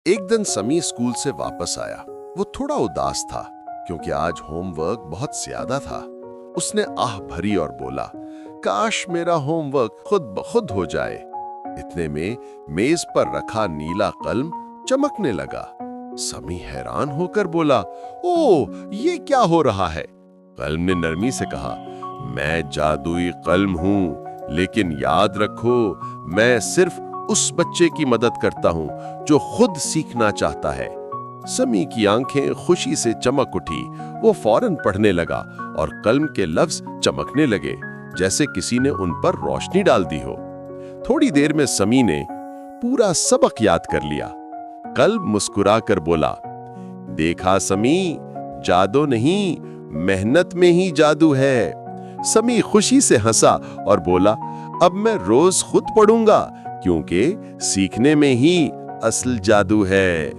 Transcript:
एक दिन समी स्कूल से वापस आया। वो थोड़ा उदास था क्योंकि आज होमवर्क बहुत ज्यादा था। उसने आह भरी और बोला, काश मेरा होमवर्क खुद ब खुद हो जाए। इतने में मेज पर रखा नीला कलम चमकने लगा। समी हैरान होकर बोला, ओह, ये क्या हो रहा है? कलम ने नरमी से कहा, मैं जादुई कलम हूं, लेकिन याद रखो, मैं सिर्फ उस बच्चे की मदद करता हूं जो खुद सीखना चाहता है। समी की आंखें खुशी से चमक उठी। वो फौरन पढ़ने लगा और कलम के लफ्ज चमकने लगे, जैसे किसी ने उन पर रोशनी डाल दी हो। थोड़ी देर में समी ने पूरा सबक याद कर लिया। कलम मुस्कुराकर बोला, देखा समी, जादू नहीं, मेहनत में ही जादू है। समी खुशी से हंसा और बोला, अब मैं रोज खुद पढ़ूंगा, क्योंकि सीखने में ही असल जादू है।